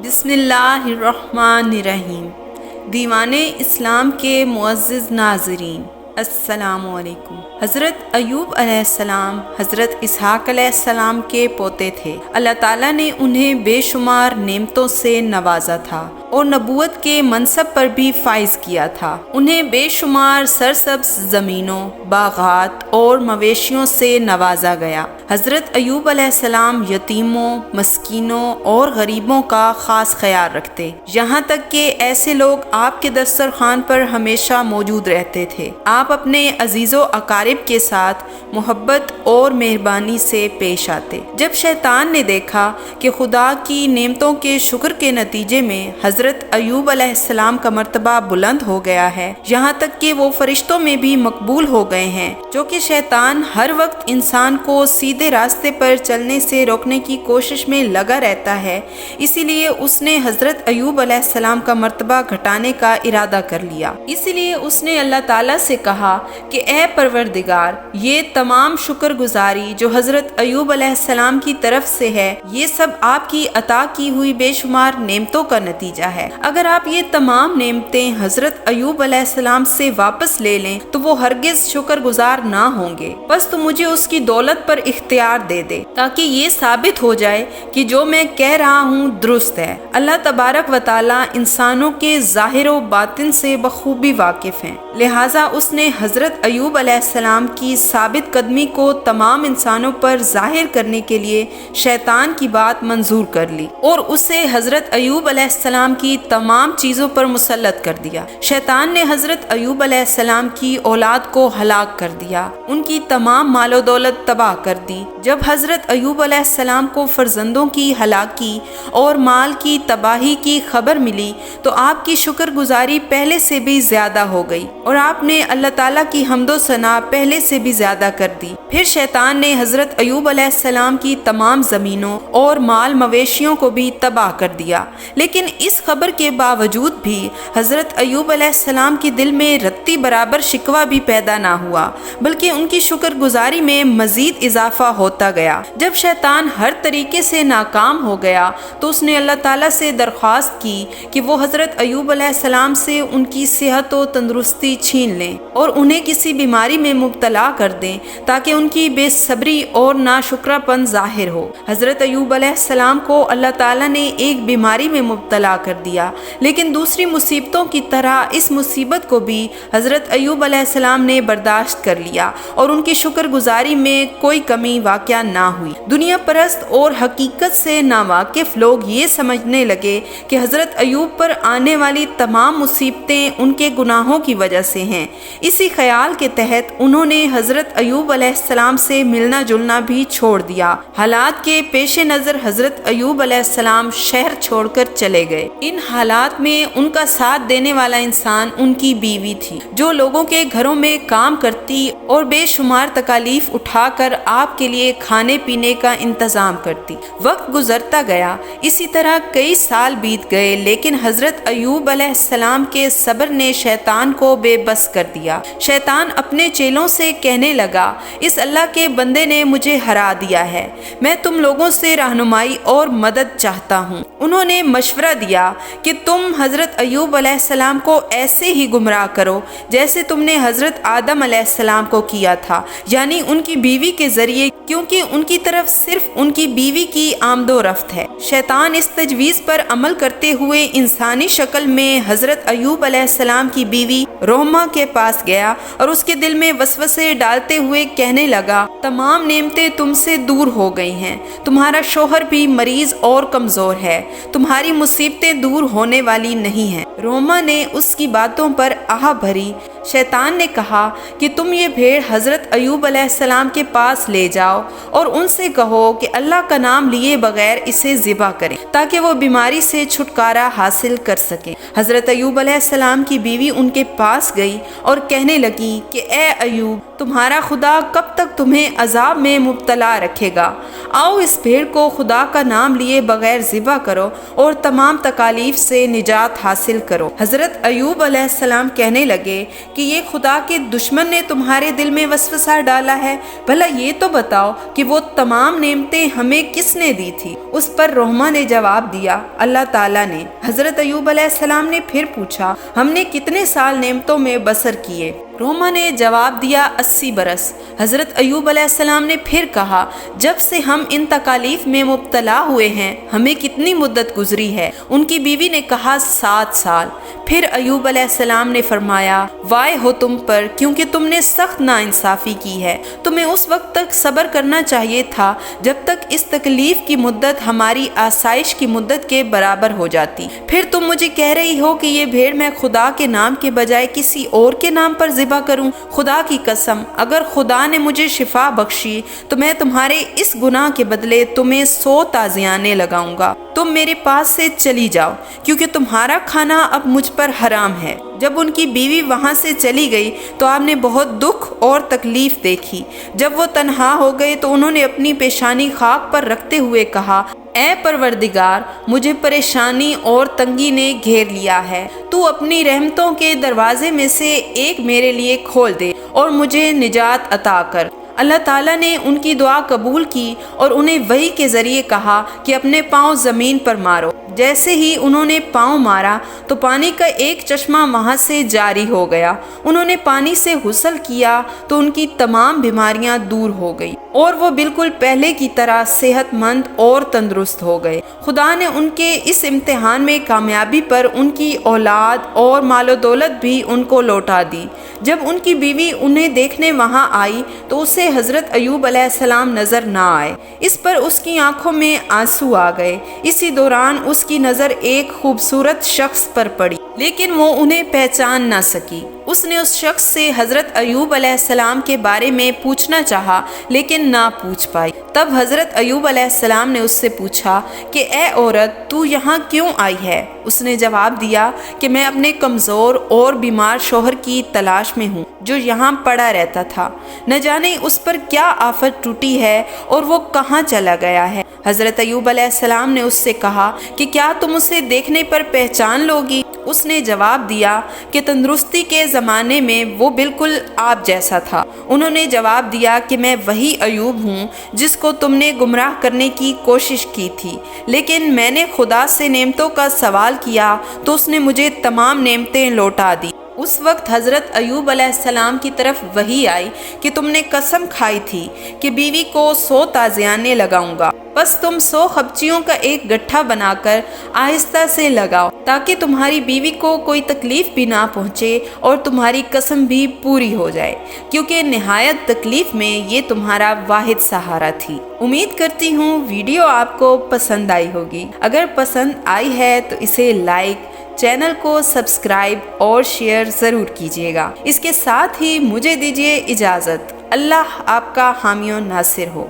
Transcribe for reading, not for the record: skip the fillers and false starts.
بسم اللہ الرحمن الرحیم۔ دیوان اسلام کے معزز ناظرین، السلام علیکم۔ حضرت ایوب علیہ السلام حضرت اسحاق علیہ السلام کے پوتے تھے۔ اللہ تعالیٰ نے انہیں بے شمار نعمتوں سے نوازا تھا اور نبوت کے منصب پر بھی فائز کیا تھا۔ انہیں بے شمار سرسبز زمینوں، باغات اور مویشیوں سے نوازا گیا۔ حضرت ایوب علیہ السلام یتیموں، مسکینوں اور غریبوں کا خاص خیال رکھتے، یہاں تک کہ ایسے لوگ آپ کے دسترخوان پر ہمیشہ موجود رہتے تھے۔ آپ اپنے عزیز و اقارب کے ساتھ محبت اور مہربانی سے پیش آتے۔ جب شیطان نے دیکھا کہ خدا کی نعمتوں کے شکر کے نتیجے میں حضرت ایوب علیہ السلام کا مرتبہ بلند ہو گیا ہے، یہاں تک کہ وہ فرشتوں میں بھی مقبول ہو گئے ہیں، جو کہ شیطان ہر وقت انسان کو سیدھے راستے پر چلنے سے روکنے کی کوشش میں لگا رہتا ہے، اسی لیے اس نے حضرت ایوب علیہ السلام کا مرتبہ گھٹانے کا ارادہ کر لیا۔ اسی لیے اس نے اللہ تعالیٰ سے کہا کہ اے پروردگار، یہ تمام شکر گزاری جو حضرت ایوب علیہ السلام کی طرف سے ہے، یہ سب آپ کی عطا کی ہوئی بے شمار نعمتوں کا نتیجہ ہے۔ اگر آپ یہ تمام نعمتیں حضرت ایوب علیہ السلام سے واپس لے لیں تو وہ ہرگز شکر گزار نہ ہوں گے۔ بس تو مجھے اس کی دولت پر اختیار دے دے تاکہ یہ ثابت ہو جائے کہ جو میں کہہ رہا ہوں درست ہے۔ اللہ تبارک و تعالیٰ انسانوں کے ظاہر و باطن سے بخوبی واقف ہیں، لہٰذا اس نے حضرت ایوب علیہ السلام کی ثابت قدمی کو تمام انسانوں پر ظاہر کرنے کے لیے شیطان کی بات منظور کر لی اور اسے حضرت ایوب علیہ السلام کی تمام چیزوں پر مسلط کر دیا۔ شیطان نے حضرت ایوب علیہ السلام کی اولاد کو ہلاک کر دیا، ان کی تمام مال و دولت تباہ کر دی۔ جب حضرت ایوب علیہ السلام کو فرزندوں کی ہلاکی اور مال کی تباہی کی خبر ملی تو آپ کی شکر گزاری پہلے سے بھی زیادہ ہو گئی اور آپ نے اللہ تعالیٰ کی حمد و ثنا پہلے سے بھی زیادہ کر دی۔ پھر شیطان نے حضرت ایوب علیہ السلام کی تمام زمینوں اور مال مویشیوں کو بھی تباہ کر دیا، لیکن اس خبر کے باوجود بھی حضرت ایوب علیہ السلام کے دل میں رتی برابر شکوہ بھی پیدا نہ ہوا، بلکہ ان کی شکر گزاری میں مزید اضافہ ہوتا گیا۔ جب شیطان ہر طریقے سے ناکام ہو گیا تو اس نے اللہ تعالیٰ سے درخواست کی کہ وہ حضرت ایوب علیہ السلام سے ان کی صحت و تندرستی چھین لیں اور انہیں کسی بیماری میں مبتلا کر دیں تاکہ ان کی بے صبری اور ناشکرا پن ظاہر ہو۔ حضرت ایوب علیہ السلام کو اللہ تعالیٰ نے ایک بیماری میں مبتلا کر دیا، لیکن دوسری مصیبتوں کی طرح اس مصیبت کو بھی حضرت ایوب علیہ السلام نے برداشت کر لیا اور ان کی شکر گزاری میں کوئی کمی واقع نہ ہوئی۔ دنیا پرست اور حقیقت سے ناواقف لوگ یہ سمجھنے لگے کہ حضرت ایوب پر آنے والی تمام مصیبتیں ان کے گناہوں کی وجہ سے ہیں۔ اسی خیال کے تحت انہوں نے حضرت ایوب علیہ السلام سے ملنا جلنا بھی چھوڑ دیا۔ حالات کے پیش نظر حضرت ایوب علیہ السلام شہر چھوڑ کر چلے گئے۔ ان حالات میں ان کا ساتھ دینے والا انسان ان کی بیوی تھی، جو لوگوں کے گھروں میں کام کرتی اور بے شمار تکالیف اٹھا کر آپ کے لیے کھانے پینے کا انتظام کرتی۔ وقت گزرتا گیا، اسی طرح کئی سال بیت گئے، لیکن حضرت ایوب علیہ السلام کے صبر نے شیطان کو بے بس کر دیا۔ شیطان اپنے چیلوں سے کہنے لگا، اس اللہ کے بندے نے مجھے ہرا دیا ہے، میں تم لوگوں سے رہنمائی اور مدد چاہتا ہوں۔ انہوں نے مشورہ دیا کہ تم حضرت ایوب علیہ السلام کو ایسے ہی گمراہ کرو جیسے تم نے حضرت آدم علیہ السلام کو کیا تھا، یعنی ان کی بیوی کے ذریعے، کیونکہ ان کی طرف صرف ان کی بیوی کی آمد و رفت ہے۔ شیطان اس تجویز پر عمل کرتے ہوئے انسانی شکل میں حضرت ایوب علیہ السلام کی بیوی رحمہ کے پاس گیا اور اس کے دل میں وسوسے ڈالتے ہوئے کہنے لگا، تمام نعمتیں تم سے دور ہو گئی ہیں، تمہارا شوہر بھی مریض اور کمزور ہے، تمہاری مصیبتیں دور ہونے والی نہیں ہیں۔ رحمہ نے اس کی باتوں پر آہ بھری۔ شیطان نے کہا کہ تم یہ بھیڑ حضرت ایوب علیہ السلام کے پاس لے جاؤ اور ان سے کہو کہ اللہ کا نام لیے بغیر اسے ذبح کریں تاکہ وہ بیماری سے چھٹکارا حاصل کر سکیں۔ حضرت ایوب علیہ السلام کی بیوی ان کے پاس گئی اور کہنے لگی کہ اے ایوب، تمہارا خدا کب تک تمہیں عذاب میں مبتلا رکھے گا؟ آؤ اس بھیڑ کو خدا کا نام لیے بغیر ذبح کرو اور تمام تکالیف سے نجات حاصل کرو۔ حضرت ایوب علیہ السلام کہنے لگے کہ یہ خدا کے دشمن نے تمہارے دل میں وسوسہ ڈالا ہے؟ بھلا یہ تو بتاؤ کہ وہ تمام نعمتیں ہمیں کس نے دی تھی؟ اس پر رحمہ نے جواب دیا، اللہ تعالیٰ نے۔ حضرت ایوب علیہ السلام نے پھر پوچھا، ہم نے کتنے سال نعمتوں میں بسر کیے؟ رحمہ نے جواب دیا، 80 برس۔ حضرت ایوب علیہ السلام نے پھر کہا، جب سے ہم ان تکالیف میں مبتلا ہوئے ہیں ہمیں کتنی مدت گزری ہے؟ ان کی بیوی نے کہا، 7 سال۔ پھر ایوب علیہ السلام نے فرمایا، وائے ہو تم پر، کیونکہ تم نے سخت ناانصافی کی ہے۔ تمہیں اس وقت تک صبر کرنا چاہیے تھا جب تک اس تکلیف کی مدت ہماری آسائش کی مدت کے برابر ہو جاتی۔ پھر تم مجھے کہہ رہی ہو کہ یہ بھیڑ میں خدا کے نام کے بجائے کسی اور کے نام پر ذبح کروں؟ خدا کی قسم، اگر خدا نے مجھے شفا بخشی تو میں تمہارے اس گناہ کے بدلے تمہیں 100 تازیانے لگاؤں گا۔ تم میرے پاس سے چلی جاؤ، کیونکہ تمہارا کھانا اب مجھ پر حرام ہے۔ جب ان کی بیوی وہاں سے چلی گئی تو آپ نے بہت دکھ اور تکلیف دیکھی۔ جب وہ تنہا ہو گئے تو انہوں نے اپنی پیشانی خاک پر رکھتے ہوئے کہا، اے پروردگار، مجھے پریشانی اور تنگی نے گھیر لیا ہے۔ تو اپنی رحمتوں کے دروازے میں سے ایک میرے لیے کھول دے اور مجھے نجات عطا کر۔ اللہ تعالیٰ نے ان کی دعا قبول کی اور انہیں وحی کے ذریعے کہا کہ اپنے پاؤں زمین پر مارو۔ جیسے ہی انہوں نے پاؤں مارا تو پانی کا ایک چشمہ وہاں سے جاری ہو گیا۔ انہوں نے پانی سے غسل کیا تو ان کی تمام بیماریاں دور ہو گئی اور وہ بالکل پہلے کی طرح صحت مند اور تندرست ہو گئے۔ خدا نے ان کے اس امتحان میں کامیابی پر ان کی اولاد اور مال و دولت بھی ان کو لوٹا دی۔ جب ان کی بیوی انہیں دیکھنے وہاں آئی تو اسے حضرت ایوب علیہ السلام نظر نہ آئے۔ اس پر اس کی آنکھوں میں آنسو آ گئے۔ اسی دوران اس کی نظر ایک خوبصورت شخص پر پڑی، لیکن وہ انہیں پہچان نہ سکی۔ اس نے اس شخص سے حضرت ایوب علیہ السلام کے بارے میں پوچھنا چاہا لیکن نہ پوچھ پائی۔ تب حضرت ایوب علیہ السلام نے اس سے پوچھا کہ اے عورت، تو یہاں کیوں آئی ہے؟ اس نے جواب دیا کہ میں اپنے کمزور اور بیمار شوہر کی تلاش میں ہوں جو یہاں پڑا رہتا تھا۔ نہ جانے اس پر کیا آفت ٹوٹی ہے اور وہ کہاں چلا گیا ہے۔ حضرت ایوب علیہ السلام نے اس سے کہا کہ کیا تم اسے دیکھنے پر پہچان لوگی؟ اس نے جواب دیا کہ تندرستی کے زمانے میں وہ بالکل آپ جیسا تھا۔ انہوں نے جواب دیا کہ میں وہی ایوب ہوں جس کو تم نے گمراہ کرنے کی کوشش کی تھی، لیکن میں نے خدا سے نعمتوں کا سوال کیا تو اس نے مجھے تمام نعمتیں لوٹا دی۔ اس وقت حضرت ایوب علیہ السلام کی طرف وحی آئی کہ تم نے قسم کھائی تھی کہ بیوی کو 100 تازیانے لگاؤں گا، بس تم 100 خبچیوں کا ایک گٹھا بنا کر آہستہ سے لگاؤ تاکہ تمہاری بیوی کو کوئی تکلیف بھی نہ پہنچے اور تمہاری قسم بھی پوری ہو جائے، کیونکہ نہایت تکلیف میں یہ تمہارا واحد سہارا تھی۔ امید کرتی ہوں ویڈیو آپ کو پسند آئی ہوگی۔ اگر پسند آئی ہے تو اسے لائک، چینل کو سبسکرائب اور شیئر ضرور کیجیے گا۔ اس کے ساتھ ہی مجھے دیجیے اجازت۔ اللہ آپ کا حامی و ناصر ہو۔